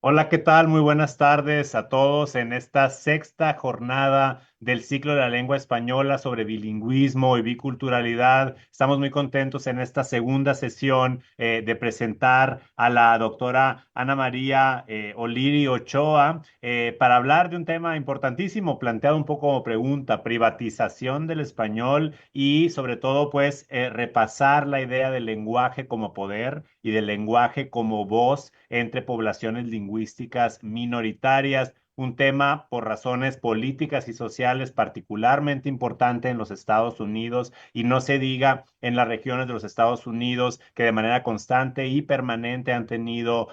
Hola, ¿qué tal? Muy buenas tardes a todos en esta sexta jornada del ciclo de la lengua española sobre bilingüismo y biculturalidad. Estamos muy contentos en esta segunda sesión de presentar a la doctora Ana María Oliri Ochoa para hablar de un tema importantísimo, planteado un poco como pregunta: privatización del español y sobre todo pues repasar la idea del lenguaje como poder y del lenguaje como voz entre poblaciones lingüísticas minoritarias, un tema por razones políticas y sociales particularmente importante en los Estados Unidos, y no se diga en las regiones de los Estados Unidos que de manera constante y permanente han tenido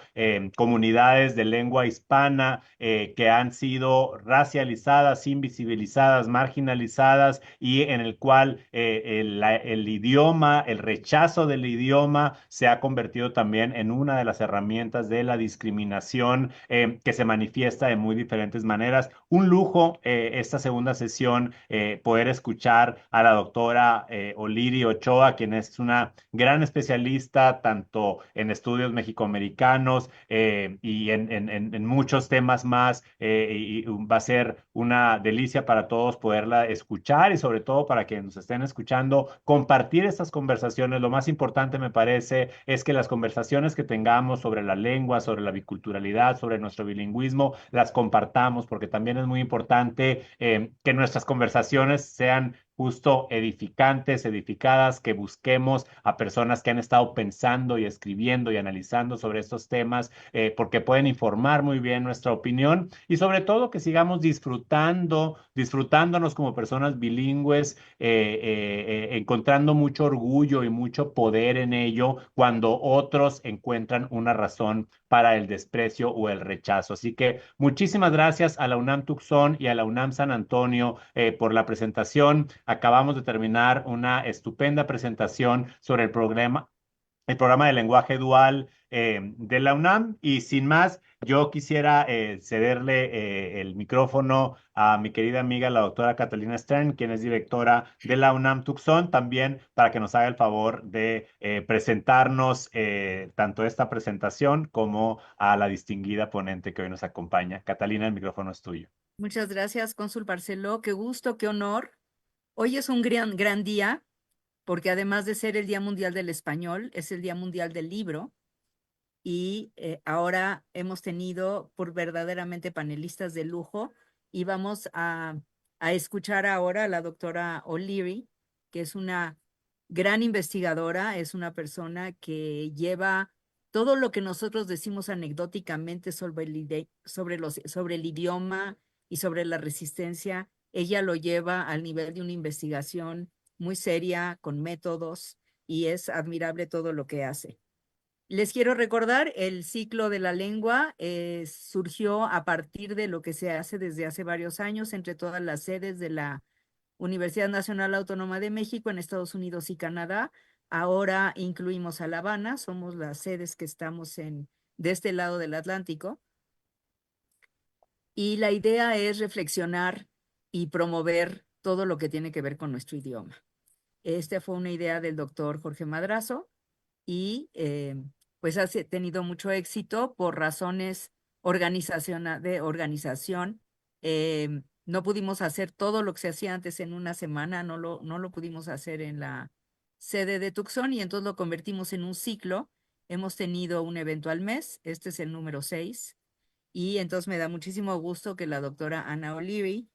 comunidades de lengua hispana que han sido racializadas, invisibilizadas, marginalizadas, y en el cual el idioma, el rechazo del idioma se ha convertido también en una de las herramientas de la discriminación que se manifiesta de muy diferentes maneras. Un lujo esta segunda sesión, poder escuchar a la doctora Oliri Ochoa, quien es una gran especialista tanto en estudios mexicoamericanos y en muchos temas más, y va a ser una delicia para todos poderla escuchar, y sobre todo para quienes nos estén escuchando, compartir estas conversaciones. Lo más importante, me parece, es que las conversaciones que tengamos sobre la lengua, sobre la biculturalidad, sobre nuestro bilingüismo, las compartamos, porque también es muy importante que nuestras conversaciones sean justo edificantes, edificadas, que busquemos a personas que han estado pensando y escribiendo y analizando sobre estos temas, porque pueden informar muy bien nuestra opinión, y sobre todo que sigamos disfrutándonos como personas bilingües, encontrando mucho orgullo y mucho poder en ello cuando otros encuentran una razón para el desprecio o el rechazo. Así que muchísimas gracias a la UNAM Tucson y a la UNAM San Antonio por la presentación. Acabamos de terminar una estupenda presentación sobre el programa de lenguaje dual de la UNAM, y sin más, yo quisiera cederle el micrófono a mi querida amiga, la doctora Catalina Stern, quien es directora de la UNAM Tucson, también para que nos haga el favor de presentarnos tanto esta presentación como a la distinguida ponente que hoy nos acompaña. Catalina, el micrófono es tuyo. Muchas gracias, cónsul Barceló. Qué gusto, qué honor. Hoy es un gran día porque además de ser el Día Mundial del Español, es el Día Mundial del Libro y ahora hemos tenido por verdaderamente panelistas de lujo y vamos a escuchar ahora a la doctora O'Leary, que es una gran investigadora, es una persona que lleva todo lo que nosotros decimos anecdóticamente sobre el idioma y sobre la resistencia. Ella lo lleva al nivel de una investigación muy seria, con métodos, y es admirable todo lo que hace. Les quiero recordar, el ciclo de la lengua surgió a partir de lo que se hace desde hace varios años entre todas las sedes de la Universidad Nacional Autónoma de México en Estados Unidos y Canadá. Ahora incluimos a La Habana, somos las sedes que estamos de este lado del Atlántico. Y la idea es reflexionar y promover todo lo que tiene que ver con nuestro idioma. Esta fue una idea del doctor Jorge Madrazo y pues ha tenido mucho éxito por razones de organización. No pudimos hacer todo lo que se hacía antes en una semana, no lo pudimos hacer en la sede de Tucson y entonces lo convertimos en un ciclo. Hemos tenido un evento al mes, este es el número 6, y entonces me da muchísimo gusto que la doctora Ana O'Leary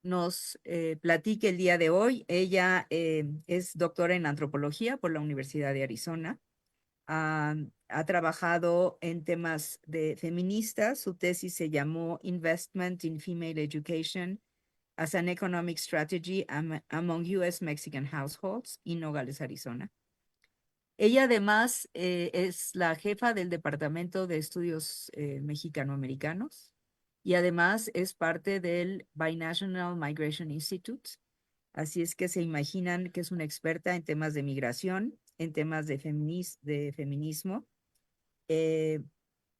nos platique el día de hoy. Ella es doctora en antropología por la Universidad de Arizona. Ha trabajado en temas de feministas. Su tesis se llamó Investment in Female Education as an Economic Strategy Among U.S. Mexican Households en Nogales, Arizona. Ella además es la jefa del Departamento de Estudios Mexicanoamericanos y además es parte del Binational Migration Institute. Así es que se imaginan que es una experta en temas de migración, en temas de feminismo. eh,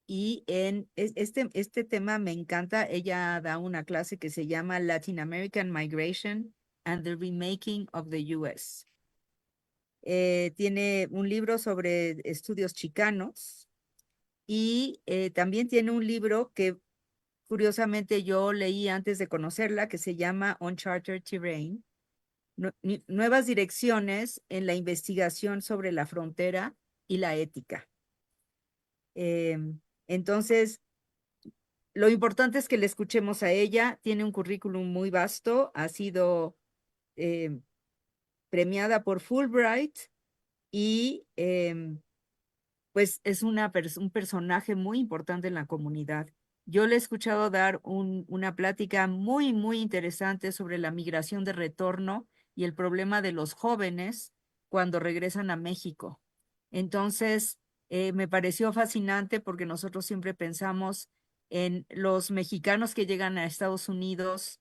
y este tema me encanta. Ella da una clase que se llama Latin American Migration and the Remaking of the U.S. Tiene un libro sobre estudios chicanos y también tiene un libro que curiosamente yo leí antes de conocerla, que se llama Uncharted Terrain, Nuevas direcciones en la investigación sobre la frontera y la ética. Entonces, lo importante es que le escuchemos a ella. Tiene un currículum muy vasto, ha sido eh, premiada por Fulbright y pues es un personaje muy importante en la comunidad. Yo le he escuchado dar una plática muy, muy interesante sobre la migración de retorno y el problema de los jóvenes cuando regresan a México. Entonces, me pareció fascinante porque nosotros siempre pensamos en los mexicanos que llegan a Estados Unidos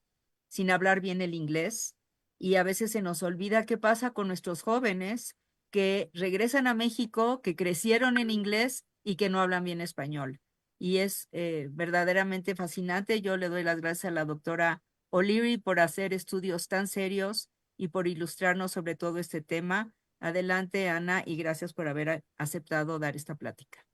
sin hablar bien el inglés y a veces se nos olvida qué pasa con nuestros jóvenes que regresan a México, que crecieron en inglés y que no hablan bien español. Y es verdaderamente fascinante. Yo le doy las gracias a la doctora O'Leary por hacer estudios tan serios y por ilustrarnos sobre todo este tema. Adelante, Ana, y gracias por haber aceptado dar esta plática.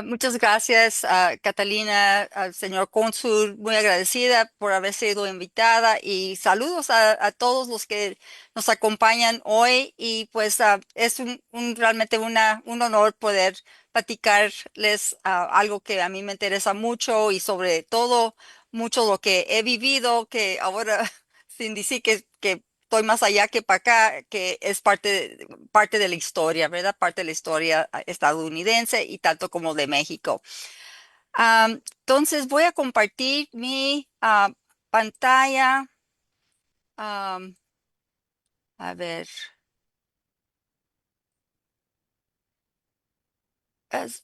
Muchas gracias, Catalina, al señor cónsul, muy agradecida por haber sido invitada y saludos a todos los que nos acompañan hoy y pues es realmente un honor poder platicarles algo que a mí me interesa mucho y sobre todo mucho lo que he vivido, que ahora sin decir que estoy más allá que para acá, que es parte de la historia, ¿verdad? Parte de la historia estadounidense y tanto como de México. Entonces voy a compartir mi pantalla. Am, a ver,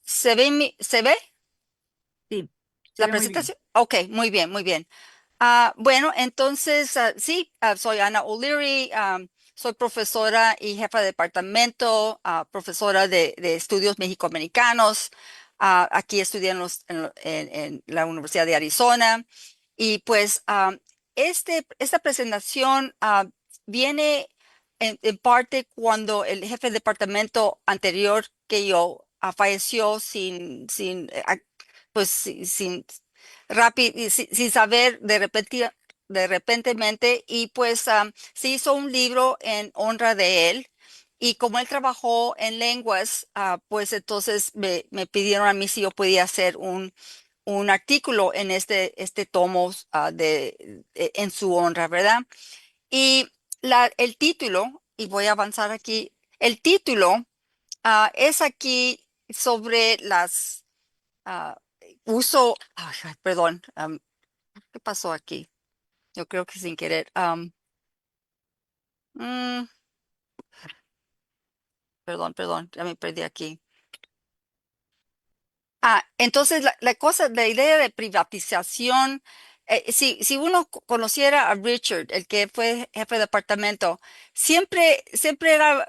¿se ve Sí, se la ve muy bien. presentación? Ok, muy bien, muy bien. Bueno, entonces, sí, soy Ana O'Leary, soy profesora y jefa de departamento, profesora de estudios mexicoamericanos. Aquí estudié en la Universidad de Arizona. Y pues esta presentación viene en parte cuando el jefe de departamento anterior que yo falleció pues sin rápido, y sin saber de repentemente, y pues se hizo un libro en honra de él. Y como él trabajó en lenguas, pues entonces me pidieron a mí si yo podía hacer un artículo en este tomo en su honra, ¿verdad? Y el título, y voy a avanzar aquí, el título es aquí sobre ah, perdón, ¿qué pasó aquí? Yo creo que sin querer. Mm, perdón, ya me perdí aquí. Entonces la idea de privatización, si uno conociera a Richard, el que fue jefe de departamento, siempre, siempre era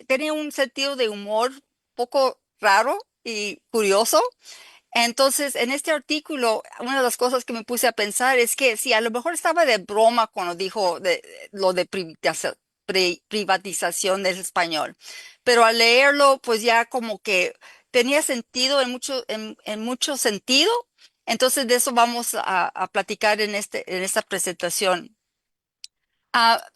tenía un sentido de humor poco raro y curioso. Entonces, en este artículo, una de las cosas que me puse a pensar es que sí, a lo mejor estaba de broma cuando dijo lo de privatización del español, pero al leerlo, pues ya como que tenía sentido en mucho sentido. Entonces, de eso vamos a platicar en esta presentación.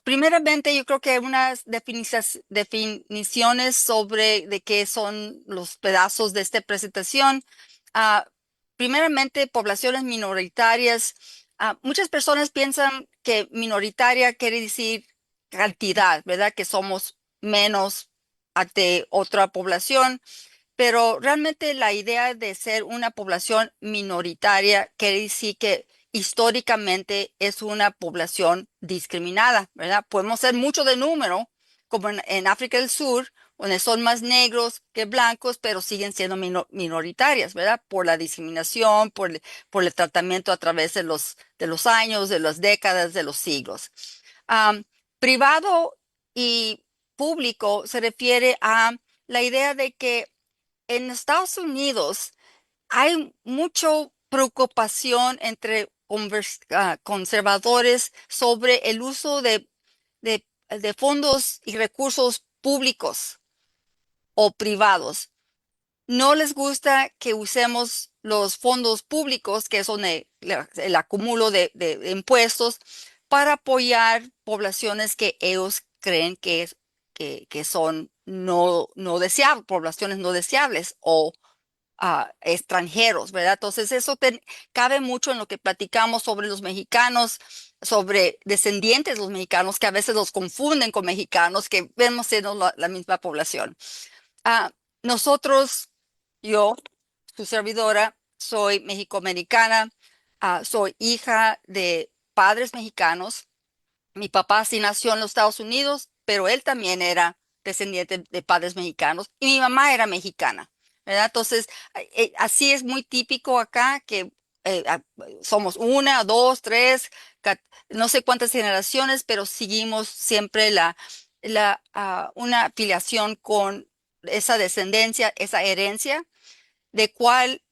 Primeramente, yo creo que hay unas definiciones sobre de qué son los pedazos de esta presentación. Ah, Primeramente, poblaciones minoritarias. Muchas personas piensan que minoritaria quiere decir cantidad, ¿verdad? Que somos menos ante otra población. Pero realmente la idea de ser una población minoritaria quiere decir que históricamente es una población discriminada, ¿verdad? Podemos ser mucho de número, como en África del Sur, donde son más negros que blancos, pero siguen siendo minoritarias, ¿verdad? Por la discriminación, por el tratamiento a través de los años, de las décadas, de los siglos. Am, Privado y público se refiere a la idea de que en Estados Unidos hay mucha preocupación entre conservadores sobre el uso de fondos y recursos públicos o privados. no les gusta que usemos los fondos públicos, que son el acumulo de impuestos, para apoyar poblaciones que ellos creen que son no deseables, poblaciones no deseables o extranjeros, ¿verdad? Entonces eso cabe mucho en lo que platicamos sobre los mexicanos, sobre descendientes de los mexicanos, que a veces los confunden con mexicanos, que vemos siendo la misma población. Ah, nosotros, yo, su servidora, soy mexicoamericana, soy hija de padres mexicanos. Mi papá sí nació en los Estados Unidos, pero él también era descendiente de padres mexicanos y mi mamá era mexicana, ¿verdad? Entonces, así es muy típico acá que eh, ah, somos una, dos, tres, no sé cuántas generaciones, pero seguimos siempre una afiliación con esa descendencia, esa herencia, de cual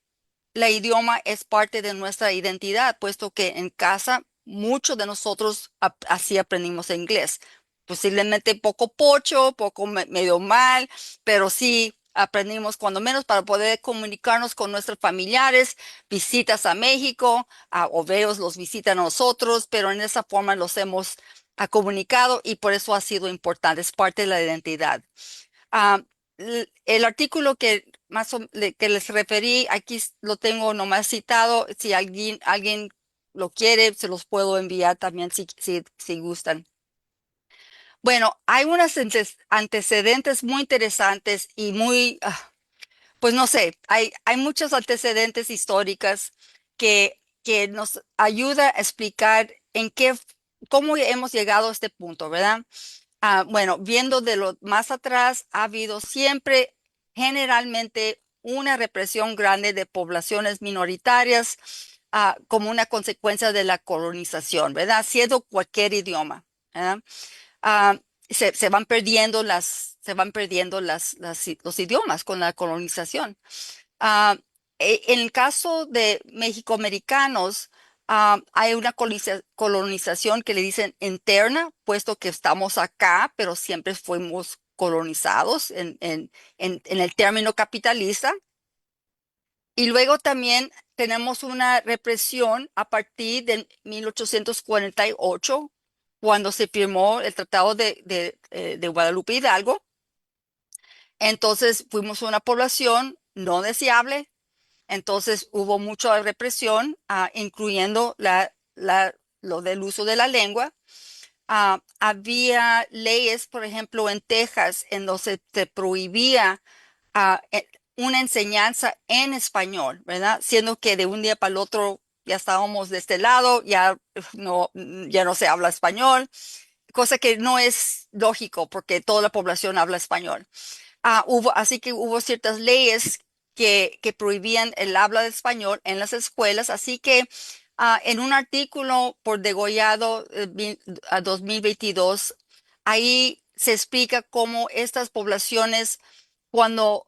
la idioma es parte de nuestra identidad, puesto que en casa muchos de nosotros así aprendimos inglés. Posiblemente poco pocho, poco medio mal, pero sí aprendimos cuando menos para poder comunicarnos con nuestros familiares, visitas a México, o ellos los visitan a nosotros, pero en esa forma los hemos comunicado y por eso ha sido importante, es parte de la identidad. Ah, el artículo que les referí, aquí lo tengo nomás citado. Si alguien lo quiere, se los puedo enviar también si gustan. Bueno, hay unos antecedentes muy interesantes y pues no sé, hay muchos antecedentes históricas que nos ayuda a explicar cómo hemos llegado a este punto, ¿verdad? Bueno, viendo de lo más atrás, ha habido siempre generalmente una represión grande de poblaciones minoritarias, como una consecuencia de la colonización, ¿verdad? Siendo cualquier idioma, ¿verdad? Ah, se van perdiendo los idiomas con la colonización. Ah, en el caso de mexicoamericanos, hay una colonización que le dicen interna, puesto que estamos acá, pero siempre fuimos colonizados en el término capitalista. Y luego también tenemos una represión a partir de 1848, cuando se firmó el Tratado de Guadalupe Hidalgo. Entonces fuimos una población no deseable. Entonces hubo mucha represión, incluyendo lo del uso de la lengua. Había leyes, por ejemplo, en Texas, en donde se prohibía una enseñanza en español, ¿verdad? Siendo que de un día para el otro ya estábamos de este lado, ya no se habla español, cosa que no es lógico porque toda la población habla español. Así que hubo ciertas leyes que prohibían el habla de español en las escuelas. Así que en un artículo por Degollado 2022, ahí se explica cómo estas poblaciones, cuando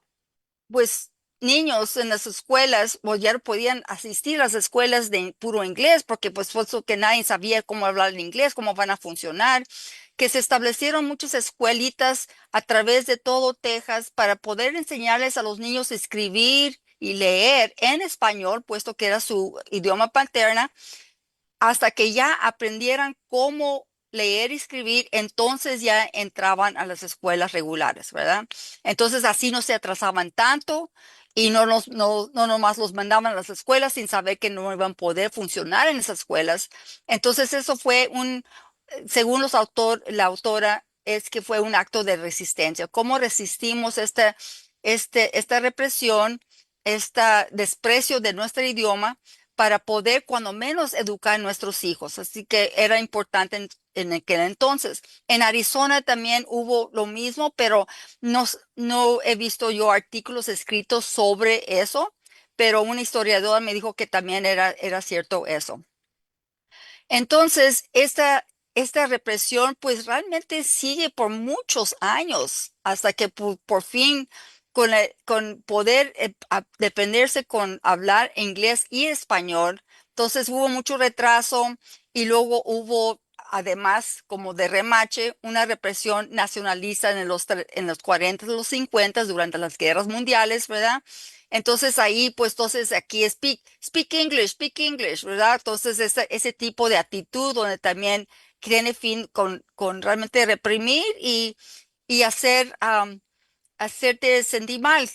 pues niños en las escuelas, pues ya no podían asistir a las escuelas de puro inglés, porque pues fue eso que nadie sabía cómo hablar el inglés, cómo van a funcionar, que se establecieron muchas escuelitas a través de todo Texas para poder enseñarles a los niños a escribir y leer en español, puesto que era su idioma paterna, hasta que ya aprendieran cómo leer y escribir, entonces ya entraban a las escuelas regulares, ¿verdad? Entonces así no se atrasaban tanto y no nomás los mandaban a las escuelas sin saber que no iban a poder funcionar en esas escuelas. Entonces eso fue según la autora, es que fue un acto de resistencia. ¿Cómo resistimos esta represión, este desprecio de nuestro idioma, para poder cuando menos educar a nuestros hijos? Así que era importante en aquel entonces. En Arizona también hubo lo mismo, pero no he visto yo artículos escritos sobre eso, pero una historiadora me dijo que también era cierto eso. Entonces, esta represión pues realmente sigue por muchos años hasta que por fin con poder dependerse con hablar inglés y español. Entonces hubo mucho retraso y luego hubo además, como de remache, una represión nacionalista en los 40 y los 50 durante las guerras mundiales, ¿verdad? Entonces ahí, pues entonces aquí speak English, ¿verdad? Entonces ese tipo de actitud donde también tiene fin con realmente reprimir y hacerte sentir mal,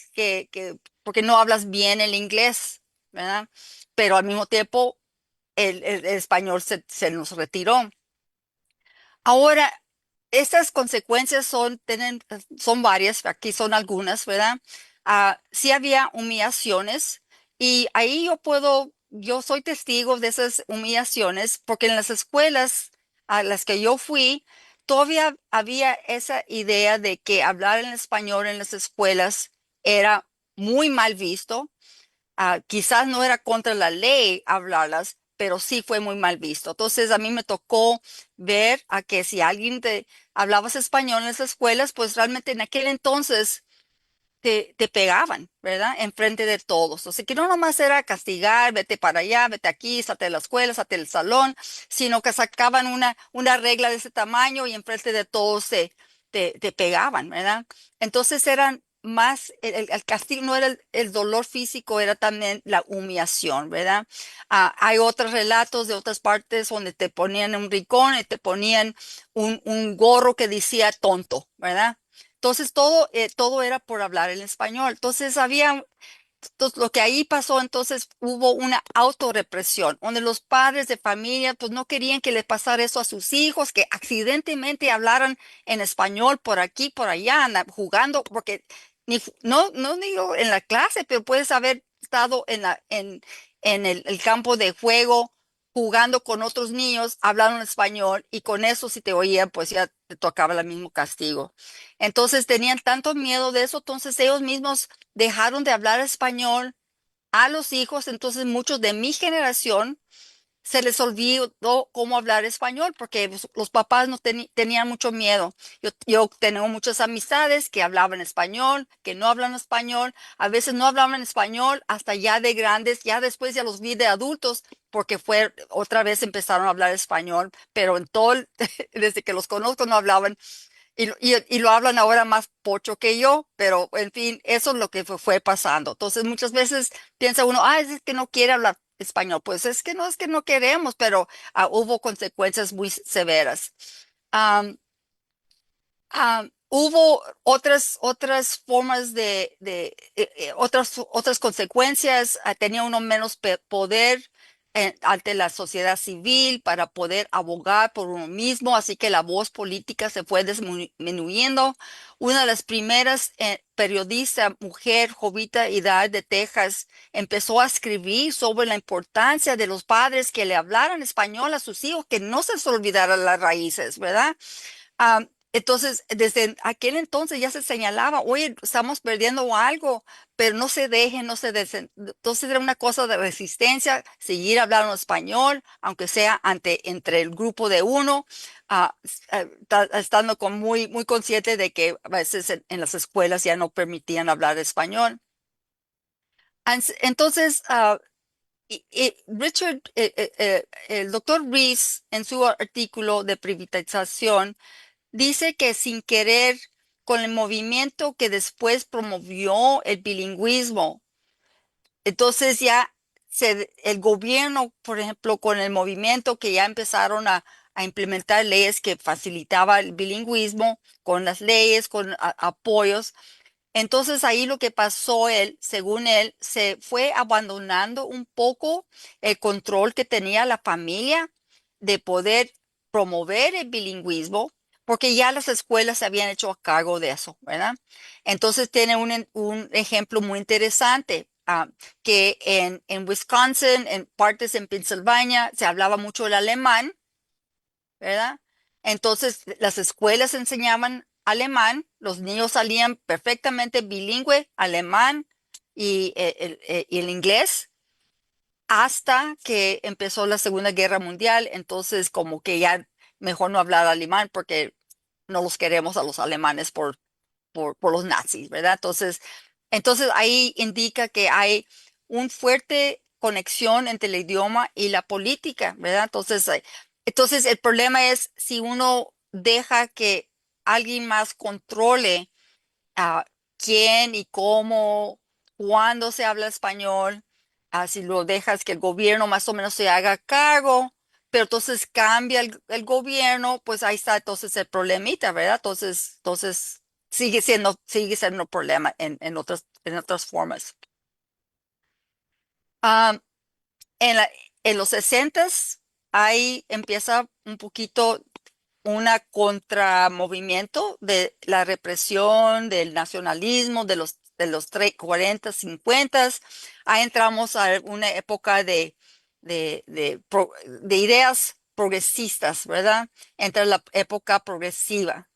porque no hablas bien el inglés, ¿verdad? Pero al mismo tiempo el español se nos retiró. Ahora, estas consecuencias son varias, aquí son algunas, ¿verdad? Sí había humillaciones y ahí yo soy testigo de esas humillaciones porque en las escuelas a las que yo fui, todavía había esa idea de que hablar en español en las escuelas era muy mal visto. Quizás no era contra la ley hablarlas, pero sí fue muy mal visto. Entonces a mí me tocó ver a que si alguien te hablabas español en las escuelas, pues realmente en aquel entonces te pegaban, ¿verdad? Enfrente de todos. O sea, que no nomás era castigar, vete para allá, vete aquí, salte de la escuela, salte del salón, sino que sacaban una regla de ese tamaño y enfrente de todos te pegaban, ¿verdad? Entonces eran más, el castigo no era el dolor físico, era también la humillación, ¿verdad? Hay otros relatos de otras partes donde te ponían un ricón y te ponían un gorro que decía tonto, ¿verdad? Entonces todo era por hablar en español. Entonces lo que ahí pasó, entonces hubo una autorrepresión, donde los padres de familia pues no querían que le pasara eso a sus hijos, que accidentalmente hablaran en español por aquí, por allá, jugando, porque no digo en la clase, pero puedes haber estado en el campo de juego jugando con otros niños, hablando en español, y con eso si te oían, pues ya te tocaba el mismo castigo. Entonces tenían tanto miedo de eso, entonces ellos mismos dejaron de hablar español a los hijos, entonces muchos de mi generación se les olvidó cómo hablar español porque los papás no tenían mucho miedo. Yo tengo muchas amistades que hablaban español, que no hablan español, a veces no hablaban español hasta ya de grandes, ya después ya los vi de adultos porque otra vez empezaron a hablar español, pero desde que los conozco no hablaban y lo hablan ahora más pocho que yo, pero en fin, eso es lo que fue pasando. Entonces, muchas veces piensa uno, es que no quiere hablar español. Pues es que no queremos, pero hubo consecuencias muy severas. Am, Hubo otras formas otras consecuencias. Tenía uno menos poder ante la sociedad civil para poder abogar por uno mismo, así que la voz política se fue disminuyendo. Una de las primeras periodistas, mujer, jovita edad de Texas, empezó a escribir sobre la importancia de los padres que le hablaran español a sus hijos, que no se les olvidaran las raíces, ¿verdad? Entonces, desde aquel entonces ya se señalaba, oye, estamos perdiendo algo, pero no se dejen, no se Entonces era una cosa de resistencia, seguir hablando español, aunque sea entre el grupo de uno, estando muy consciente de que a veces en las escuelas ya no permitían hablar español. Entonces, el doctor Rees, en su artículo de privatización, dice que sin querer, con el movimiento que después promovió el bilingüismo, entonces ya el gobierno, por ejemplo, con el movimiento que ya empezaron a implementar leyes que facilitaba el bilingüismo, con las leyes, con apoyos. Entonces ahí lo que pasó según él, se fue abandonando un poco el control que tenía la familia de poder promover el bilingüismo, porque ya las escuelas se habían hecho a cargo de eso, ¿verdad? Entonces tiene un ejemplo muy interesante, que en Wisconsin, en partes en Pensilvania, se hablaba mucho el alemán, ¿verdad? Entonces, las escuelas enseñaban alemán, los niños salían perfectamente bilingüe, alemán y el inglés, hasta que empezó la Segunda Guerra Mundial. Entonces, como que ya mejor no hablar alemán porque no los queremos a los alemanes por los nazis, ¿verdad? Entonces ahí indica que hay una fuerte conexión entre el idioma y la política, ¿verdad? Entonces, Entonces, el problema es si uno deja que alguien más controle a quién y cómo, cuándo se habla español, si lo dejas que el gobierno más o menos se haga cargo, pero entonces cambia el gobierno, pues ahí está entonces el problemita, ¿verdad? Entonces sigue siendo un problema en otras formas. Ah, en los 60 ahí empieza un poquito una contramovimiento de la represión, del nacionalismo, de los 40, 50. Ahí entramos a una época de ideas progresistas, ¿verdad? Entra la época progresiva.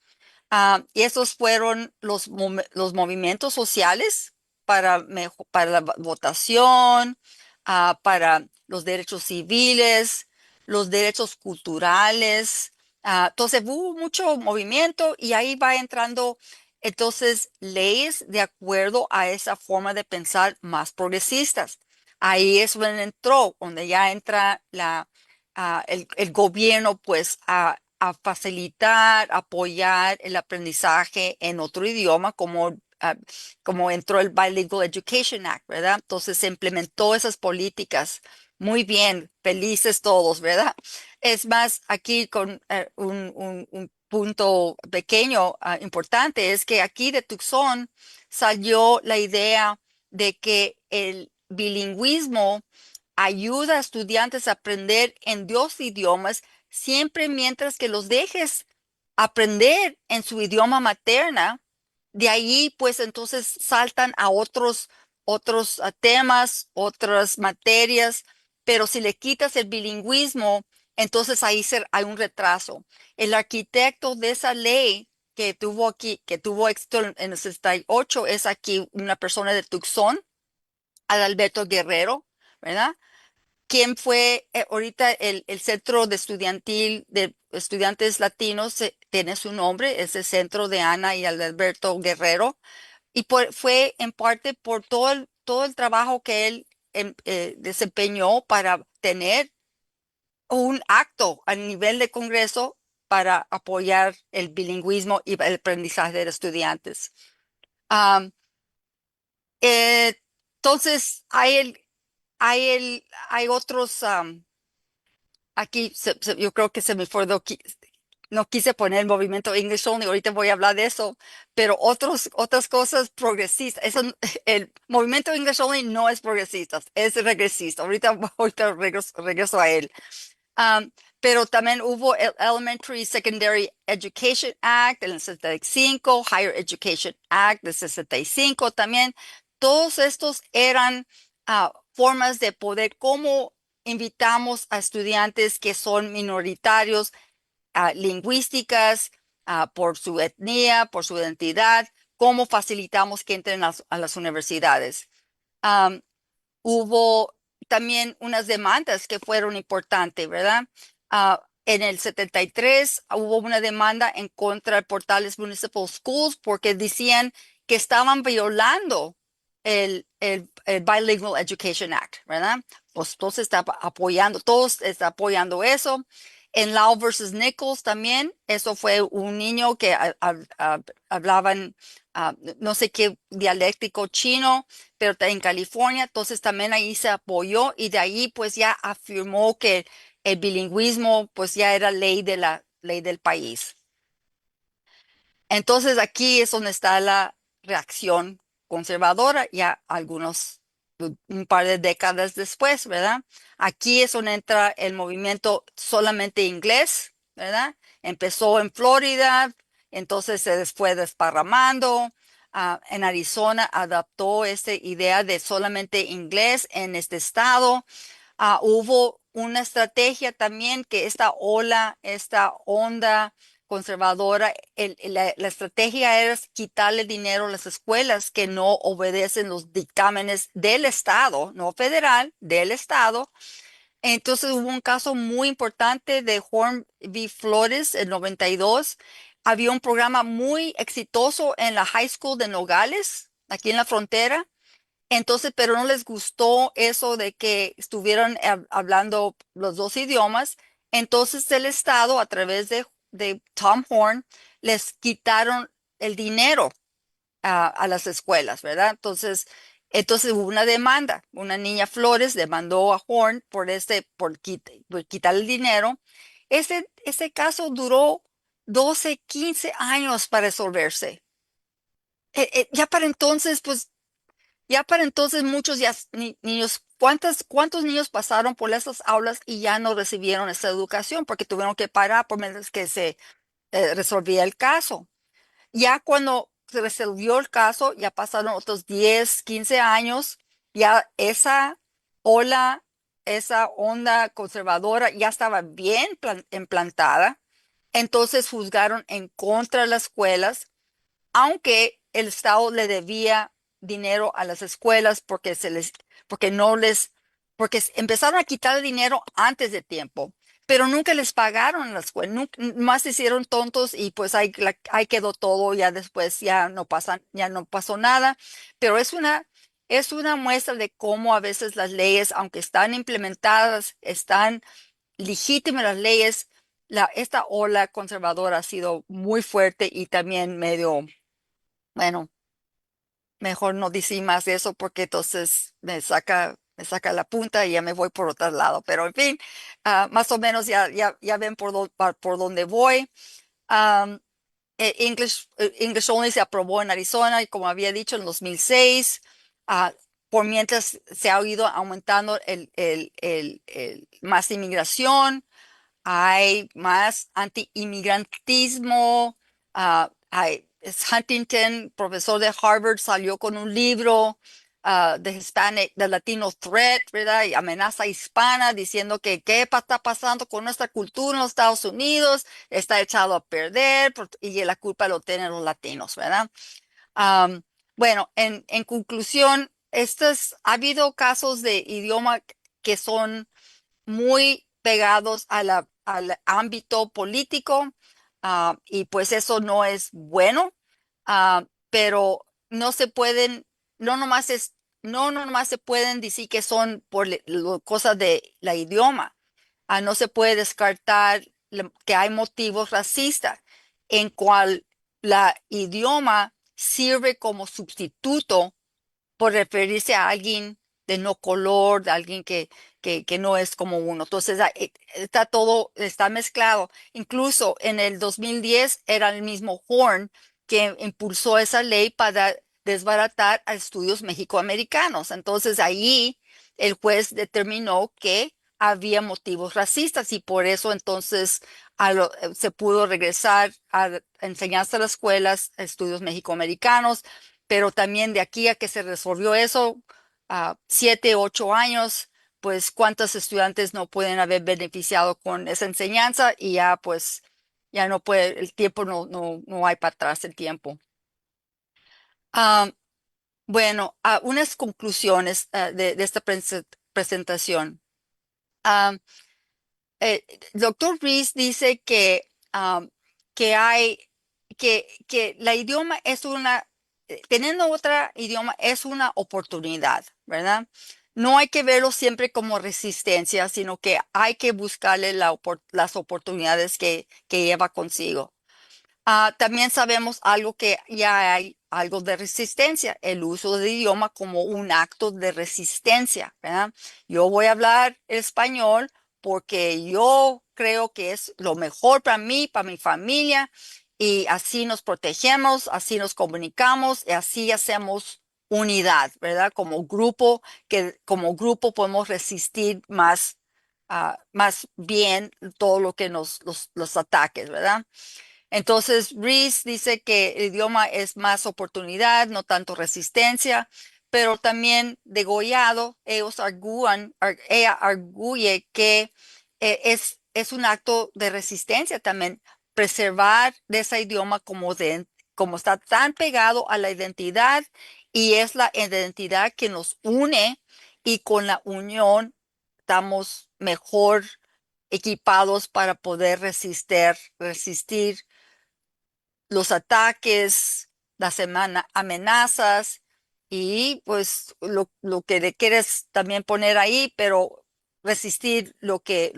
Y esos fueron los movimientos sociales para la votación, para los derechos civiles, los derechos culturales. Entonces hubo mucho movimiento y ahí va entrando entonces leyes de acuerdo a esa forma de pensar más progresistas. Ahí es donde ya entra el gobierno pues a facilitar, apoyar el aprendizaje en otro idioma, como entró el Bilingual Education Act, ¿verdad? Entonces se implementó esas políticas. Muy bien, felices todos, ¿verdad? Es más, aquí con un punto pequeño, importante, es que aquí de Tucson salió la idea de que el bilingüismo ayuda a estudiantes a aprender en dos idiomas siempre mientras que los dejes aprender en su idioma materna. De ahí, pues entonces saltan a otros temas, otras materias, pero si le quitas el bilingüismo, entonces ahí hay un retraso. El arquitecto de esa ley que tuvo éxito en el 68 es aquí una persona de Tucson, Adalberto Guerrero, ¿verdad? ¿Quién fue ahorita el centro de estudiantil de estudiantes latinos? Tiene su nombre, es el centro de Ana y Alberto Guerrero, y fue en parte por todo el trabajo que él desempeñó para tener un acto a nivel de Congreso para apoyar el bilingüismo y el aprendizaje de los estudiantes. Am, eh, entonces, hay otros. Aquí yo creo que se me fue, no quise poner el movimiento English Only, ahorita voy a hablar de eso, pero otras cosas progresistas. El movimiento English Only no es progresista, es regresista. Ahorita regreso a él. Um, pero también hubo el Elementary Secondary Education Act del 65, Higher Education Act del 65 también. Todos estos eran formas de poder, cómo invitamos a estudiantes que son minoritarios, lingüísticas, por su etnia, por su identidad, cómo facilitamos que entren a las universidades. Um, Hubo también unas demandas que fueron importantes, ¿verdad? En el 73 hubo una demanda en contra de Portales Municipal Schools porque decían que estaban violando el Bilingual Education Act, ¿verdad? Pues todos están apoyando eso. En Lau versus Nichols también, eso fue un niño que hablaban no sé qué dialéctico chino, pero en California, entonces también ahí se apoyó y de ahí pues ya afirmó que el bilingüismo pues ya era ley de la ley del país. Entonces aquí es donde está la reacción conservadora, ya un par de décadas después, ¿verdad? Aquí es donde entra el movimiento solamente inglés, ¿verdad? Empezó en Florida, entonces se fue desparramando. En Arizona adaptó esta idea de solamente inglés en este estado. Hubo una estrategia también que esta onda conservadora, la estrategia era quitarle dinero a las escuelas que no obedecen los dictámenes del Estado, no federal, del Estado. Entonces hubo un caso muy importante de Horn v. Flores en 92. Había un programa muy exitoso en la High School de Nogales, aquí en la frontera. Entonces, pero no les gustó eso de que estuvieran hablando los dos idiomas. Entonces el Estado, a través de Tom Horn, les quitaron el dinero a las escuelas, ¿verdad? Entonces hubo una demanda. Una niña Flores demandó a Horn por quitar el dinero. Ese caso duró 12, 15 años para resolverse. Ya para entonces, pues, ya para entonces muchos niños, ¿cuántos niños pasaron por esas aulas y ya no recibieron esa educación porque tuvieron que parar por menos que se resolvía el caso? Ya cuando se resolvió el caso, ya pasaron otros 10, 15 años, ya ola, esa onda conservadora ya estaba bien implantada. Entonces juzgaron en contra de las escuelas, aunque el Estado le debía dinero a las escuelas porque no les, porque empezaron a quitar el dinero antes de tiempo, pero nunca les pagaron a la escuela, más se hicieron tontos y pues ahí quedó todo, ya después ya no pasó nada, pero es una muestra de cómo a veces las leyes, aunque están implementadas, están legítimas las leyes, esta ola conservadora ha sido muy fuerte y también medio, bueno, mejor no decir más de eso porque entonces me saca la punta y ya me voy por otro lado. Pero en fin, más o menos ya ven por dónde voy. Am, English Only se aprobó en Arizona y como había dicho en 2006, ah, por mientras se ha ido aumentando más inmigración, hay más anti-inmigrantismo. Huntington, profesor de Harvard, salió con un libro de Latino Threat, ¿verdad? Y amenaza hispana, diciendo que qué está pasando con nuestra cultura en los Estados Unidos, está echado a perder y la culpa lo tienen los latinos, ¿verdad? Am, bueno, en conclusión, ha habido casos de idioma que son muy pegados al ámbito político, y pues eso no es bueno, pero no se pueden, no nomás no nomás se pueden decir que son por cosas de la idioma. No se puede descartar que hay motivos racistas en cual la idioma sirve como sustituto por referirse a alguien de no color, de alguien que no es como uno. Entonces, está mezclado. Incluso en el 2010 era el mismo Horn que impulsó esa ley para desbaratar a estudios mexicoamericanos. Entonces, ahí el juez determinó que había motivos racistas y por eso entonces se pudo regresar a enseñarse a las escuelas estudios mexicoamericanos, pero también de aquí a que se resolvió eso, 7, 8 años, pues cuántos estudiantes no pueden haber beneficiado con esa enseñanza y ya pues ya no puede, el tiempo no hay para atrás el tiempo. Ah, bueno, unas conclusiones de esta presentación. Ah, Doctor Rees dice que hay, que la idioma es teniendo otra idioma es una oportunidad, ¿verdad? No hay que verlo siempre como resistencia, sino que hay que buscarle las oportunidades que lleva consigo. También sabemos algo que ya hay algo de resistencia, el uso del idioma como un acto de resistencia, ¿verdad? Yo voy a hablar español porque yo creo que es lo mejor para mí, para mi familia, y así nos protegemos, así nos comunicamos y así hacemos unidad, ¿verdad? Como grupo podemos resistir más bien todo lo que los ataques, ¿verdad? Entonces, Rees dice que el idioma es más oportunidad, no tanto resistencia, pero también degollado, ella arguye que es un acto de resistencia también preservar de ese idioma como está tan pegado a la identidad y es la identidad que nos une y con la unión estamos mejor equipados para poder resistir los ataques, las amenazas y pues lo que le quieres también poner ahí, pero resistir lo que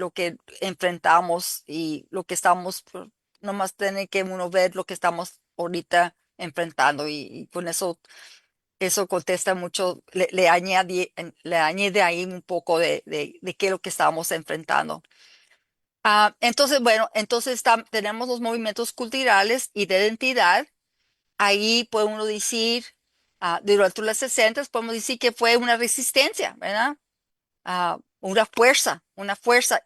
enfrentamos y lo que estamos, pues, nomás tiene que uno ver lo que estamos ahorita enfrentando y con eso contesta mucho, le añade ahí un poco de qué es lo que estamos enfrentando. Entonces, bueno, entonces tenemos los movimientos culturales y de identidad. Ahí puede uno decir, durante los 60 podemos decir que fue una resistencia, ¿verdad? Una fuerza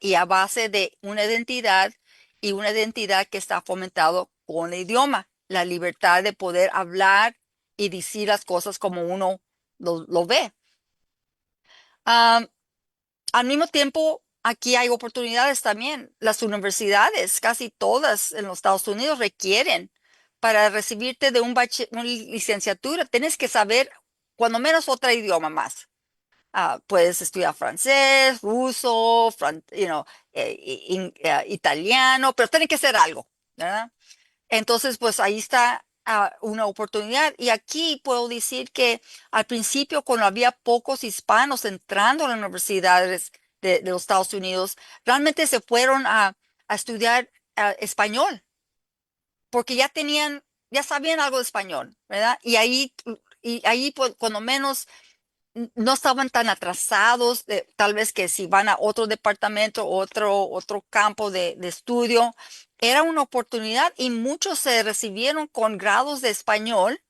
y a base de una identidad y una identidad que está fomentado con el idioma, la libertad de poder hablar y decir las cosas como uno lo ve. Ah, Al mismo tiempo, aquí hay oportunidades también. Las universidades, casi todas en los Estados Unidos, requieren para recibirte de una licenciatura, tienes que saber cuando menos otro idioma más. Puedes estudiar francés, ruso, italiano, pero tiene que ser algo, ¿verdad? Entonces, pues ahí está una oportunidad. Y aquí puedo decir que al principio, cuando había pocos hispanos entrando a las universidades de los Estados Unidos, realmente se fueron a estudiar español, porque ya sabían algo de español, ¿verdad? Y ahí pues, cuando menos no estaban tan atrasados, tal vez que si van a otro departamento, otro campo de estudio, era una oportunidad y muchos se recibieron con grados de español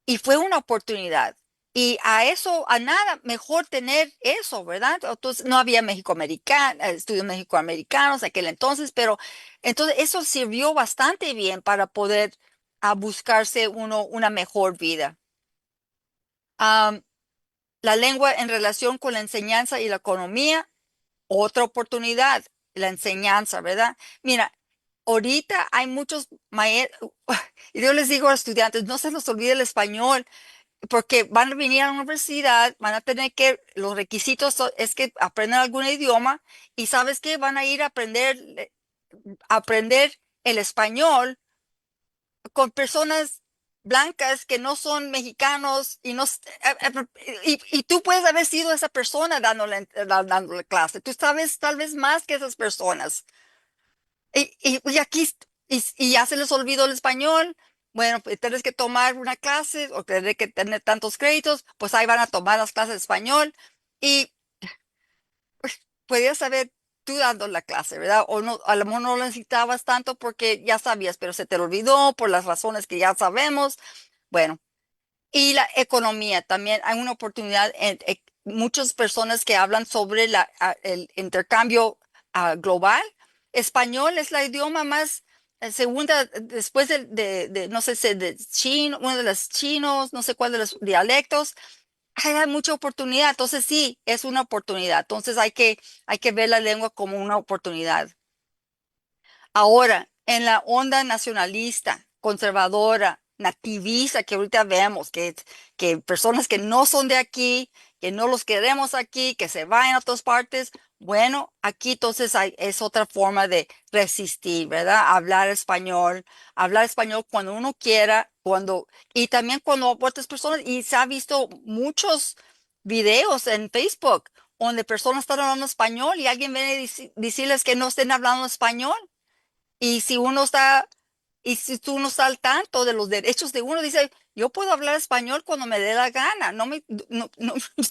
y fue una oportunidad. Y a eso, a nada, mejor tener eso, ¿verdad? Entonces, no había estudios mexicoamericanos aquel entonces, pero entonces eso sirvió bastante bien para poder buscarse una mejor vida. La lengua en relación con la enseñanza y la economía, otra oportunidad, la enseñanza, ¿verdad? Mira, ahorita hay muchos maestros, y yo les digo a los estudiantes, no se los olvide el español, porque van a venir a la universidad, van a tener los requisitos es que aprendan algún idioma, y ¿sabes qué? Van a ir a aprender el español con personas blancas que no son mexicanos y no y tú puedes haber sido esa persona dándole clase. Tú sabes tal vez más que esas personas. Y aquí y ya se les olvidó el español. Bueno, pues tienes que tomar una clase o tienes que tener tantos créditos, pues ahí van a tomar las clases de español y podías saber tú dando la clase, ¿verdad? O no, a lo mejor no lo necesitabas tanto porque ya sabías, pero se te olvidó por las razones que ya sabemos. Bueno, y la economía también hay una oportunidad muchas personas que hablan sobre el intercambio global. Español es la idioma más segunda después no sé si de chino, uno de los chinos, no sé cuál de los dialectos. Hay mucha oportunidad, entonces sí, es una oportunidad. Entonces hay que ver la lengua como una oportunidad. Ahora, en la onda nacionalista, conservadora, nativista que ahorita vemos, que personas que no son de aquí, que no los queremos aquí, que se vayan a otras partes, bueno, aquí entonces es otra forma de resistir, ¿verdad? Hablar español cuando uno quiera, y también cuando otras personas, y se ha visto muchos videos en Facebook donde personas están hablando español y alguien viene a decirles que no estén hablando español. Y si uno está, y si tú no estás al tanto de los derechos de uno, dice, yo puedo hablar español cuando me dé la gana.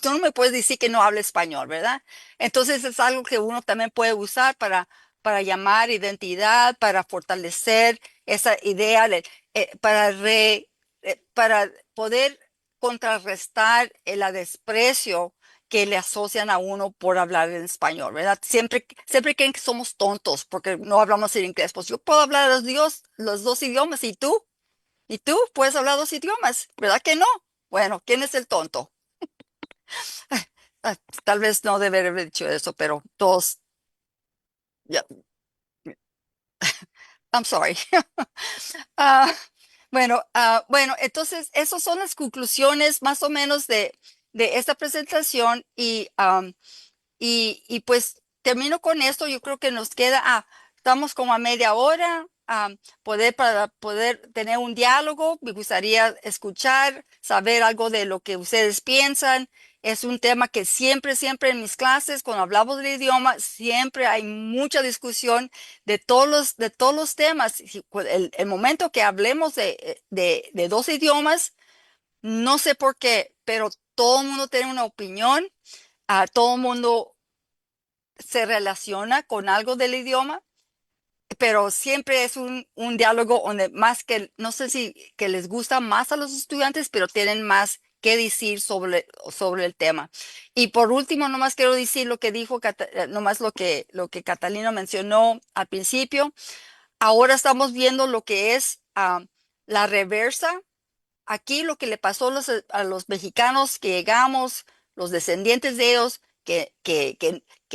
Tú no me puedes decir que no hable español, ¿verdad? Entonces es algo que uno también puede usar para llamar identidad, para fortalecer esa idea, para poder contrarrestar el desprecio que le asocian a uno por hablar en español, ¿verdad? Siempre creen que somos tontos porque no hablamos en inglés. Pues yo puedo hablar los dos idiomas, ¿y tú? ¿Y tú puedes hablar dos idiomas? ¿Verdad que no? Bueno, ¿quién es el tonto? Tal vez no debería haber dicho eso, pero todos, ya, I'm sorry. Ah, bueno, entonces esas son las conclusiones más o menos de esta presentación y pues termino con esto. Yo creo que nos queda, estamos como a media hora, para poder tener un diálogo. Me gustaría escuchar, saber algo de lo que ustedes piensan Es un tema que siempre, siempre en mis clases, cuando hablamos del idioma, siempre hay mucha discusión de todos los temas. El momento que hablemos de dos idiomas, no sé por qué, pero todo el mundo tiene una opinión, todo el mundo se relaciona con algo del idioma, pero siempre es un diálogo donde más que, no sé si que les gusta más a los estudiantes, pero tienen más que decir sobre el tema. Y por último, nomás quiero decir lo que dijo, nomás lo que Catalina mencionó al principio. Ahora estamos viendo lo que es la reversa. Aquí lo que le pasó a los mexicanos que llegamos, los descendientes de ellos, que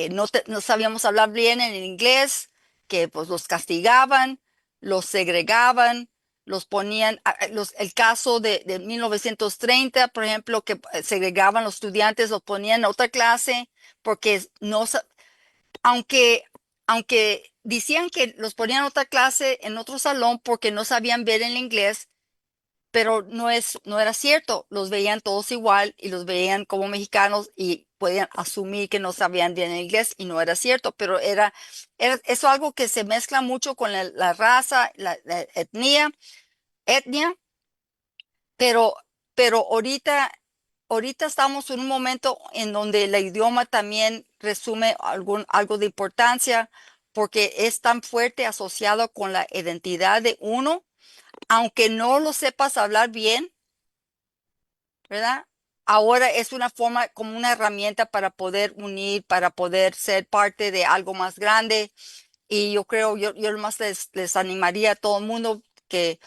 no sabíamos hablar bien en inglés, que pues los castigaban, los segregaban, los ponían, el caso de 1930, por ejemplo, que segregaban los estudiantes, los ponían en otra clase, porque no, aunque, aunque decían que los ponían en otra clase, en otro salón, porque no sabían ver el inglés, pero no era cierto. Los veían todos igual y los veían como mexicanos y podían asumir que no sabían bien el inglés y no era cierto, pero era eso algo que se mezcla mucho con la raza, la etnia, pero, pero ahorita estamos en un momento en donde el idioma también resume algo de importancia porque es tan fuerte asociado con la identidad de uno, aunque no lo sepas hablar bien, ¿verdad? Ahora es una forma como una herramienta para poder unir, para poder ser parte de algo más grande. Y yo creo, yo más les animaría a todo el mundo que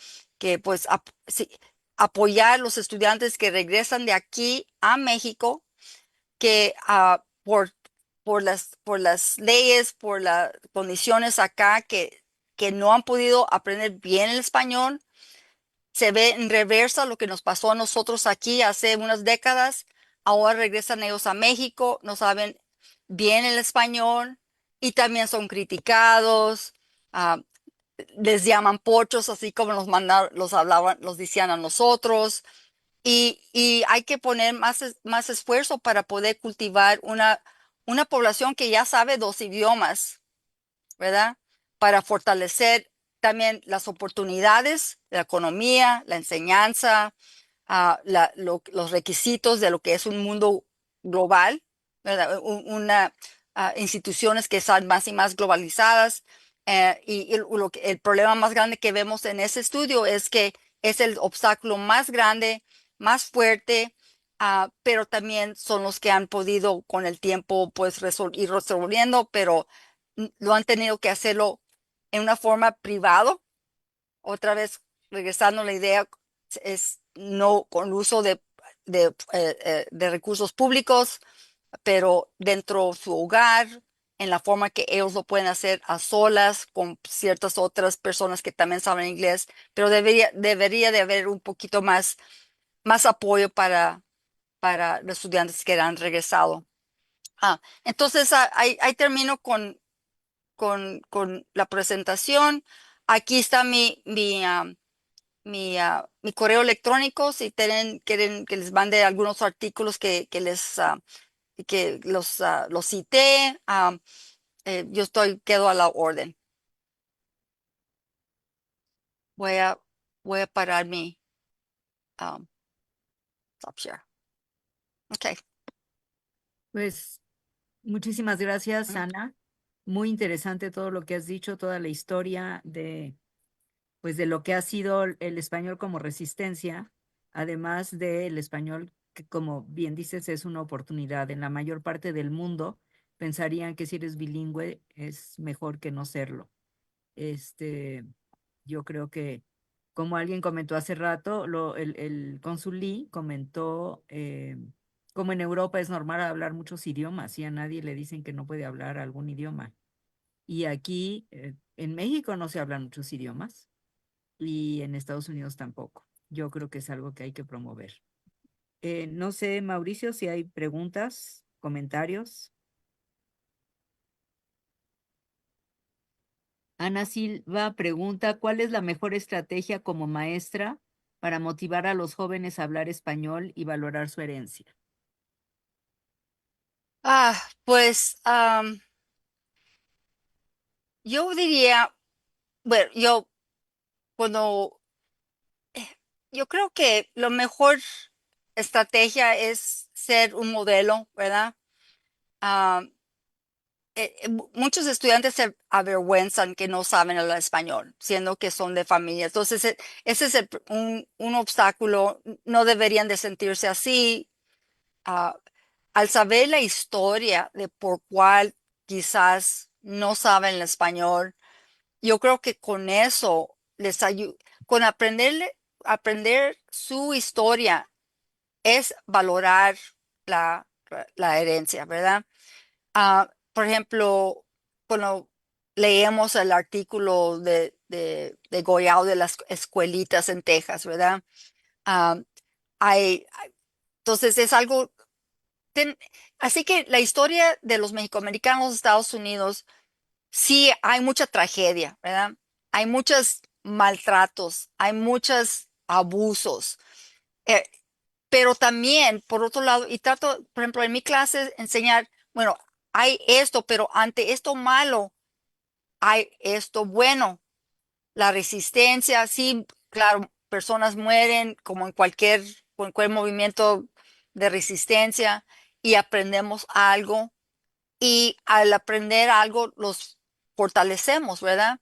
pues sí, apoyar a los estudiantes que regresan de aquí a México, que por las leyes, por las condiciones acá, que no han podido aprender bien el español, se ve en reversa lo que nos pasó a nosotros aquí hace unas décadas. Ahora regresan ellos a México, no saben bien el español y también son criticados. ah, Les llaman pochos, así como los hablaban, los decían a nosotros. Y hay que poner más esfuerzo para poder cultivar una población que ya sabe dos idiomas, ¿verdad? Para fortalecer también las oportunidades, la economía, la enseñanza, los requisitos de lo que es un mundo global, ¿verdad? Instituciones que están más y más globalizadas. El problema más grande que vemos en ese estudio es que es el obstáculo más grande, más fuerte, pero también son los que han podido con el tiempo pues ir resolviendo, pero lo han tenido que hacerlo en una forma privado. Otra vez, regresando a la idea, es no con uso de recursos públicos, pero dentro de su hogar, en la forma que ellos lo pueden hacer a solas con ciertas otras personas que también saben inglés, pero debería de haber un poquito más apoyo para los estudiantes que han regresado. Entonces, ahí termino con la presentación. Aquí está mi correo electrónico si quieren que les mande algunos artículos que los cité. Quedo a la orden. Voy a, voy a parar mi um, stop share. Ok. Pues muchísimas gracias, Mm. Ana. Muy interesante todo lo que has dicho, toda la historia pues de lo que ha sido el español como resistencia, además del español que, como bien dices, es una oportunidad. En la mayor parte del mundo pensarían que si eres bilingüe es mejor que no serlo. Yo creo que, como alguien comentó hace rato, el cónsul Lee comentó como en Europa es normal hablar muchos idiomas y a nadie le dicen que no puede hablar algún idioma. Y aquí en México no se hablan muchos idiomas y en Estados Unidos tampoco. Yo creo que es algo que hay que promover. No sé, Mauricio, si hay preguntas, comentarios. Ana Silva pregunta, ¿cuál es la mejor estrategia como maestra para motivar a los jóvenes a hablar español y valorar su herencia? Pues yo diría, bueno, cuando, eh, yo creo que lo mejor estrategia es ser un modelo, ¿verdad? Ah, Muchos estudiantes se avergüenzan que no saben hablar español, siendo que son de familia. Entonces, ese es un obstáculo. No deberían de sentirse así. Ah, Al saber la historia de por cuál quizás no saben el español, yo creo que con eso les ayuda, con aprender su historia es valorar la, la herencia, ¿verdad? Por ejemplo, cuando leemos el artículo de Goyao de las escuelitas en Texas, ¿verdad? Ah, entonces es algo, ten- así que la historia de los mexicoamericanos de Estados Unidos, sí hay mucha tragedia, ¿verdad? Hay muchos maltratos, hay muchos abusos. Eh, pero también, por otro lado, y trato, por ejemplo, en mi clase enseñar, bueno, hay esto, pero ante esto malo, hay esto bueno. La resistencia, sí, claro, personas mueren como en cualquier movimiento de resistencia y aprendemos algo y al aprender algo los fortalecemos, ¿verdad?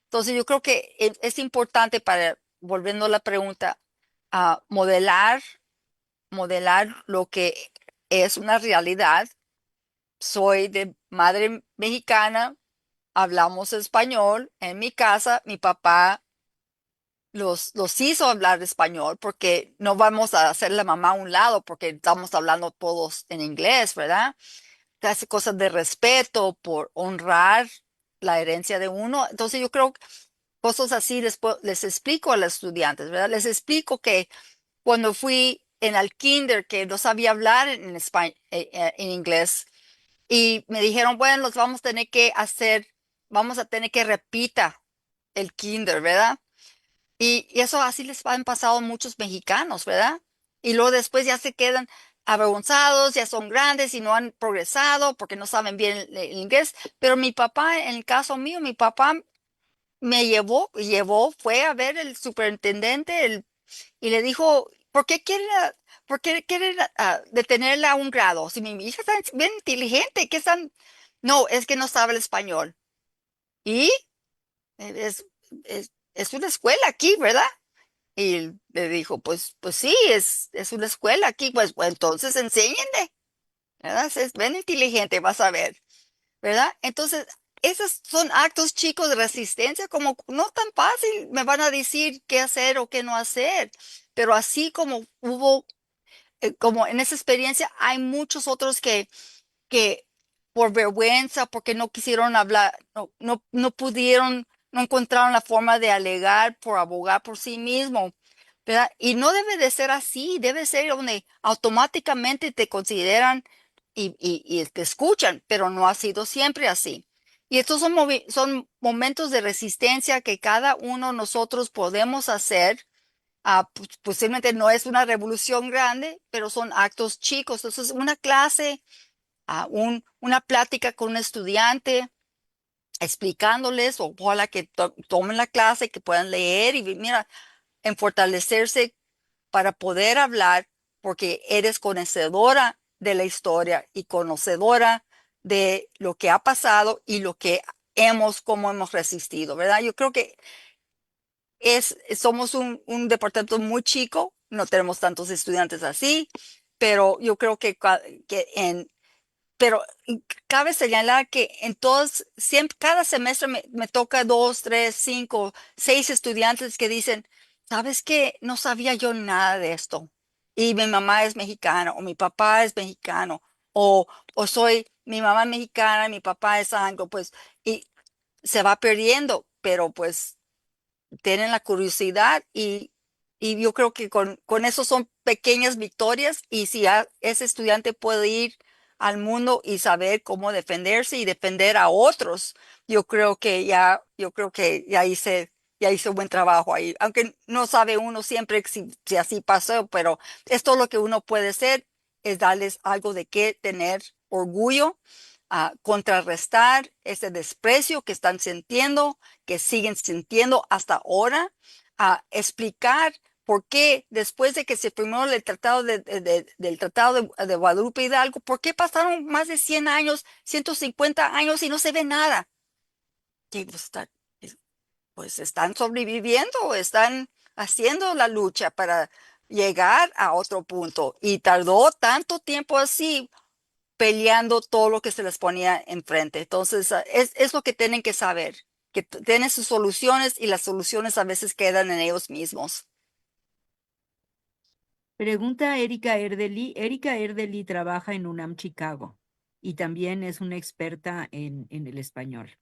Entonces yo creo que es importante para, volviendo a la pregunta, modelar lo que es una realidad. Soy de madre mexicana, hablamos español en mi casa, mi papá los hizo hablar español porque no vamos a hacer la mamá a un lado porque estamos hablando todos en inglés, ¿verdad? Hace cosas de respeto por honrar la herencia de uno. Entonces yo creo que cosas así les explico a los estudiantes, ¿verdad? Les explico que cuando fui en el kinder que no sabía hablar en español, en inglés, y me dijeron, bueno, los vamos a tener que hacer, vamos a tener que repita el kinder, ¿verdad? Y eso así les han pasado a muchos mexicanos, ¿verdad? Y luego después ya se quedan avergonzados, ya son grandes y no han progresado porque no saben bien el inglés. Pero mi papá, en el caso mío, mi papá me fue a ver el superintendente y le dijo, por qué quieren detenerla a un grado? Si mi hija está bien inteligente, ¿qué están? No, es que no sabe el español. Y es, es una escuela aquí, ¿verdad? Y le dijo, pues sí, es una escuela aquí, pues entonces enséñenle, ¿verdad? Es bien inteligente, vas a ver, ¿verdad? Entonces, esos son actos chicos de resistencia, como no tan fácil, me van a decir qué hacer o qué no hacer, pero así como como en esa experiencia, hay muchos otros que por vergüenza, porque no quisieron hablar, no pudieron, no encontraron la forma de alegar, por abogar por sí mismo, ¿verdad? Y no debe de ser así, debe ser donde automáticamente te consideran y te escuchan, pero no ha sido siempre así. Y estos son momentos de resistencia que cada uno de nosotros podemos hacer. Posiblemente no es una revolución grande, pero son actos chicos. Entonces, una clase, una plática con un estudiante, explicándoles, o ojalá que tomen la clase, que puedan leer y mira, en fortalecerse para poder hablar, porque eres conocedora de la historia y conocedora de lo que ha pasado y lo que cómo hemos resistido, ¿verdad? Yo creo que somos un departamento muy chico, no tenemos tantos estudiantes así, pero yo creo pero cabe señalar que en todos, siempre, cada semestre me toca dos, tres, cinco, seis estudiantes que dicen, ¿sabes qué? No sabía yo nada de esto. Y mi mamá es mexicana, o mi papá es mexicano, o, mi mamá es mexicana, mi papá es anglo, pues, y se va perdiendo, pero pues tienen la curiosidad y yo creo que con eso son pequeñas victorias y si ese estudiante puede ir al mundo y saber cómo defenderse y defender a otros, yo creo que ya hice un buen trabajo ahí. Aunque no sabe uno siempre si así pasó, pero esto lo que uno puede hacer es darles algo de qué tener orgullo, contrarrestar ese desprecio que están sintiendo, que siguen sintiendo hasta ahora, explicar por qué después de que se firmó el tratado del Tratado de Guadalupe Hidalgo, por qué pasaron más de 100 años, 150 años y no se ve nada. Y pues están sobreviviendo, están haciendo la lucha para llegar a otro punto. Y tardó tanto tiempo así peleando todo lo que se les ponía enfrente. Entonces, es lo que tienen que saber, que tienen sus soluciones y las soluciones a veces quedan en ellos mismos. Pregunta Erika Erdely. Erika Erdely trabaja en UNAM Chicago y también es una experta en el español.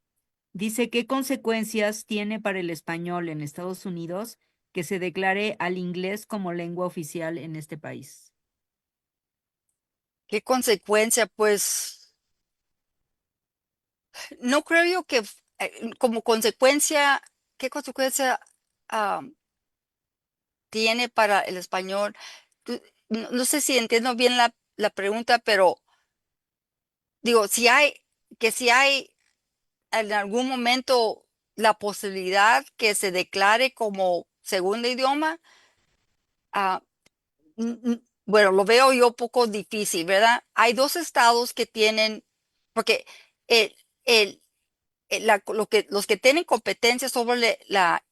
Dice, ¿qué consecuencias tiene para el español en Estados Unidos que se declare al inglés como lengua oficial en este país? ¿Qué consecuencia? Pues no creo yo que como consecuencia, ¿qué consecuencia ah, tiene para el español? No sé si entiendo bien la pregunta, pero digo, si hay en algún momento la posibilidad que se declare como segundo idioma, ah, bueno, lo veo yo poco difícil, ¿verdad? Hay dos estados que tienen, porque el, el, los que tienen competencia sobre la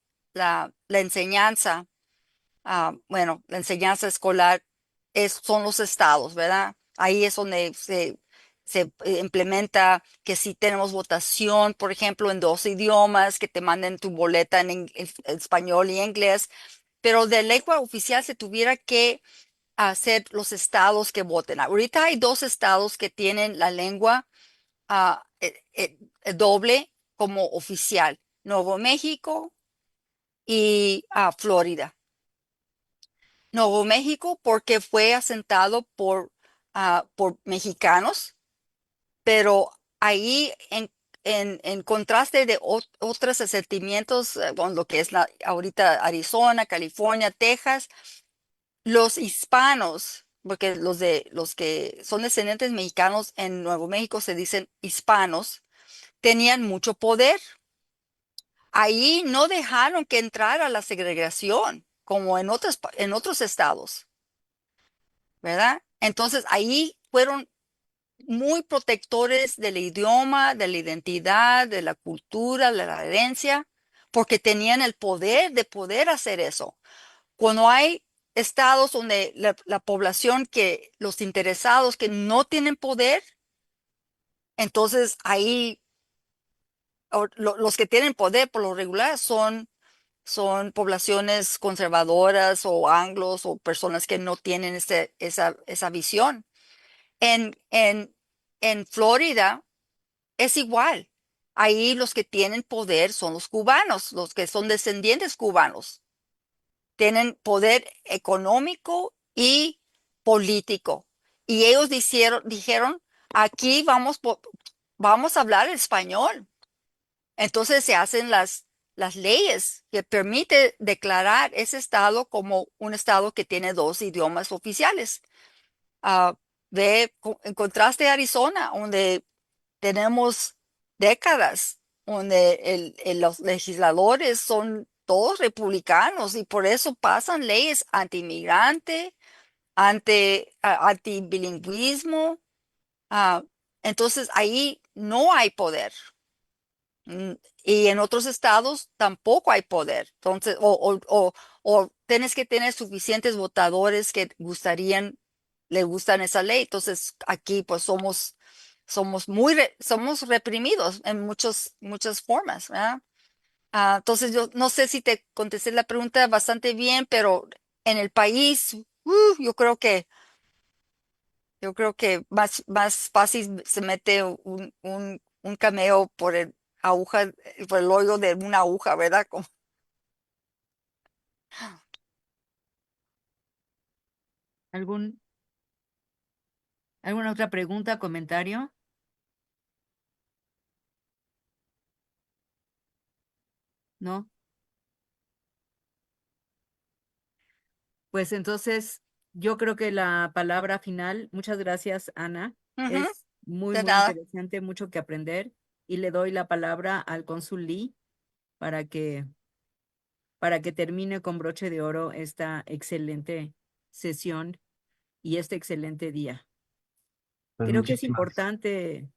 enseñanza, bueno, la enseñanza escolar son los estados, ¿verdad? Ahí es donde se implementa que si tenemos votación, por ejemplo, en dos idiomas, que te manden tu boleta en español y inglés, pero de lengua oficial se tuviera que hacer los estados que voten. Ahorita hay dos estados que tienen la lengua doble como oficial, Nuevo México y Florida. Nuevo México porque fue asentado por mexicanos, pero ahí en contraste de otros asentamientos, con lo que es ahorita Arizona, California, Texas, los hispanos, porque los que son descendientes mexicanos en Nuevo México se dicen hispanos, tenían mucho poder. Ahí no dejaron que entrara la segregación, como en otros estados. ¿Verdad? Entonces ahí fueron muy protectores del idioma, de la identidad, de la cultura, de la herencia, porque tenían el poder de poder hacer eso. Cuando hay estados donde la población los interesados que no tienen poder, entonces ahí los que tienen poder por lo regular son poblaciones conservadoras o anglos o personas que no tienen esa visión. En, en, en Florida es igual. Ahí los que tienen poder son los cubanos, los que son descendientes cubanos. Tienen poder económico y político. Y ellos dijeron, aquí vamos a hablar español. Entonces se hacen las leyes que permiten declarar ese estado como un estado que tiene dos idiomas oficiales. Ah, en contraste a Arizona, donde tenemos décadas, donde los legisladores son todos republicanos y por eso pasan leyes anti-inmigrante, anti-bilingüismo. ah, entonces ahí no hay poder. Mm, Y en otros estados tampoco hay poder. Entonces, o tienes que tener suficientes votadores que le gustan esa ley. Entonces, aquí pues somos reprimidos en muchas formas, ¿verdad? Entonces, yo no sé si te contesté la pregunta bastante bien, pero en el país, yo creo que más fácil se mete un cameo por el hoyo de una aguja, ¿verdad? ¿Algún, alguna otra pregunta, comentario? ¿No? Pues entonces, yo creo que la palabra final, muchas gracias, Ana, Ujú. es Muy, De muy nada. interesante, mucho que aprender. Y le doy la palabra al cónsul Lee para que, para que termine con broche de oro esta excelente sesión y este excelente día. Pues Creo que es muchísimas. importante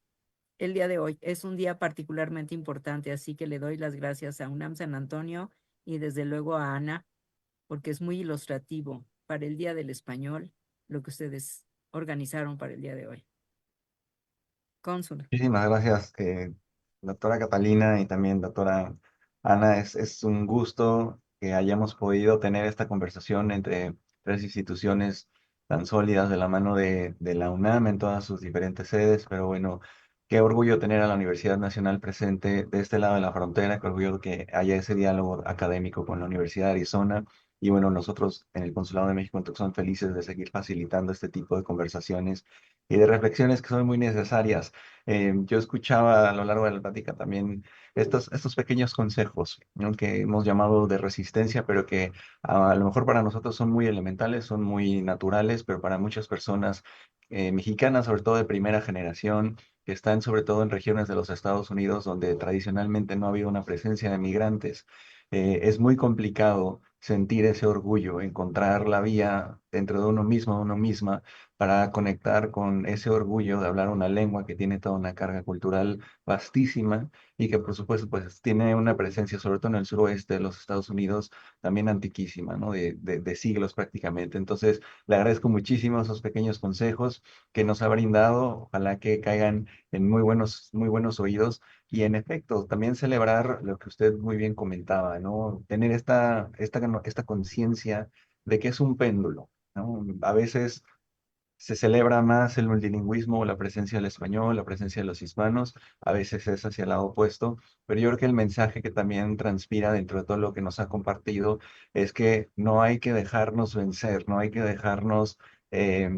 el día de hoy. Es un día particularmente importante, así que le doy las gracias a UNAM San Antonio y desde luego a Ana, porque es muy ilustrativo para el Día del Español lo que ustedes organizaron para el día de hoy. Cónsul. Muchísimas gracias, doctora Catalina y también doctora Ana. Es un gusto que hayamos podido tener esta conversación entre tres instituciones tan sólidas de la mano de la UNAM en todas sus diferentes sedes. Pero bueno, qué orgullo tener a la Universidad Nacional presente de este lado de la frontera, qué orgullo que haya ese diálogo académico con la Universidad de Arizona. Y bueno, nosotros en el Consulado de México en Tucson felices de seguir facilitando este tipo de conversaciones y de reflexiones que son muy necesarias. Yo escuchaba a lo largo de la plática también estos pequeños consejos, ¿no? Que hemos llamado de resistencia, pero que a lo mejor para nosotros son muy elementales, son muy naturales, pero para muchas personas mexicanas, sobre todo de primera generación, que están sobre todo en regiones de los Estados Unidos donde tradicionalmente no ha habido una presencia de migrantes, es muy complicado sentir ese orgullo, encontrar la vía dentro de uno mismo, de uno misma para conectar con ese orgullo de hablar una lengua que tiene toda una carga cultural vastísima y que por supuesto pues tiene una presencia, sobre todo en el suroeste de los Estados Unidos, también antiquísima, ¿no? De siglos prácticamente. Entonces, le agradezco muchísimo esos pequeños consejos que nos ha brindado. Ojalá que caigan en muy buenos oídos. Y en efecto, también celebrar lo que usted muy bien comentaba, ¿no? Tener esta conciencia de que es un péndulo, ¿no? A veces se celebra más el multilingüismo, la presencia del español, la presencia de los hispanos, a veces es hacia el lado opuesto, pero yo creo que el mensaje que también transpira dentro de todo lo que nos ha compartido es que no hay que dejarnos vencer, no hay que dejarnos eh,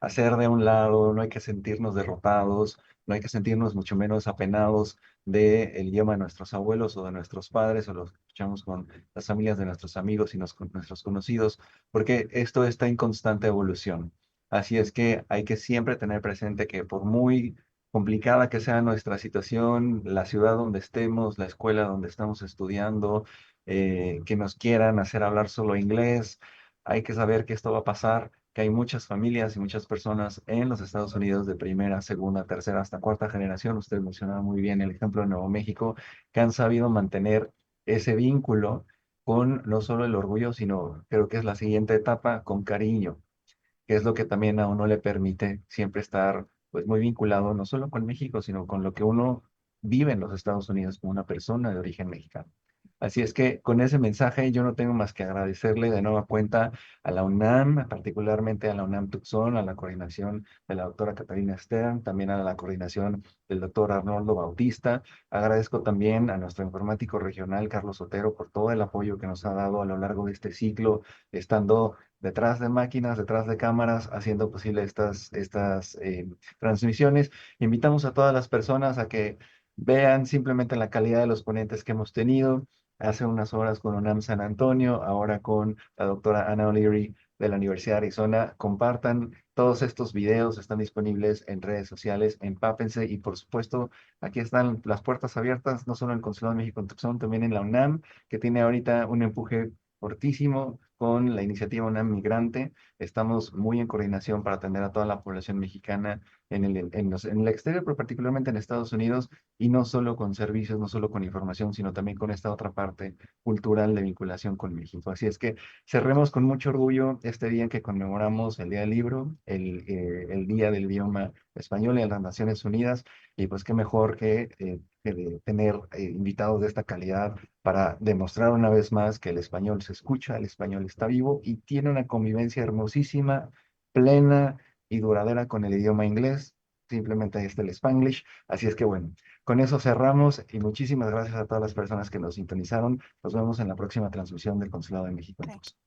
hacer de un lado, no hay que sentirnos derrotados, no hay que sentirnos mucho menos apenados del idioma de nuestros abuelos o de nuestros padres o lo que escuchamos con las familias de nuestros amigos y con nuestros conocidos, porque esto está en constante evolución. Así es que hay que siempre tener presente que por muy complicada que sea nuestra situación, la ciudad donde estemos, la escuela donde estamos estudiando, que nos quieran hacer hablar solo inglés, hay que saber que esto va a pasar, que hay muchas familias y muchas personas en los Estados Unidos de primera, segunda, tercera, hasta cuarta generación. Usted mencionaba muy bien el ejemplo de Nuevo México, que han sabido mantener ese vínculo con no solo el orgullo, sino creo que es la siguiente etapa, con cariño, que es lo que también a uno le permite siempre estar pues muy vinculado no solo con México, sino con lo que uno vive en los Estados Unidos como una persona de origen mexicano. Así es que con ese mensaje yo no tengo más que agradecerle de nueva cuenta a la UNAM, particularmente a la UNAM Tucson, a la coordinación de la doctora Catalina Stern, también a la coordinación del doctor Arnoldo Bautista. Agradezco también a nuestro informático regional, Carlos Otero, por todo el apoyo que nos ha dado a lo largo de este ciclo, estando detrás de máquinas, detrás de cámaras, haciendo posible estas transmisiones. Invitamos a todas las personas a que vean simplemente la calidad de los ponentes que hemos tenido. Hace unas horas con UNAM San Antonio, ahora con la doctora Ana O'Leary de la Universidad de Arizona. Compartan todos estos videos, están disponibles en redes sociales, empápense y por supuesto aquí están las puertas abiertas, no solo en el Consulado de México en Tucson, también en la UNAM, que tiene ahorita un empuje fortísimo con la iniciativa UNAM Migrante. Estamos muy en coordinación para atender a toda la población mexicana en el exterior, pero particularmente en Estados Unidos, y no solo con servicios, no solo con información, sino también con esta otra parte cultural de vinculación con México. Así es que cerremos con mucho orgullo este día en que conmemoramos el Día del Libro, el Día del Idioma Español y de las Naciones Unidas, y pues qué mejor que de tener invitados de esta calidad para demostrar una vez más que el español se escucha, el español está vivo y tiene una convivencia hermosísima, plena y duradera con el idioma inglés. Simplemente ahí está el Spanglish. Así es que bueno, con eso cerramos y muchísimas gracias a todas las personas que nos sintonizaron. Nos vemos en la próxima transmisión del Consulado de México en Ok. Tucson.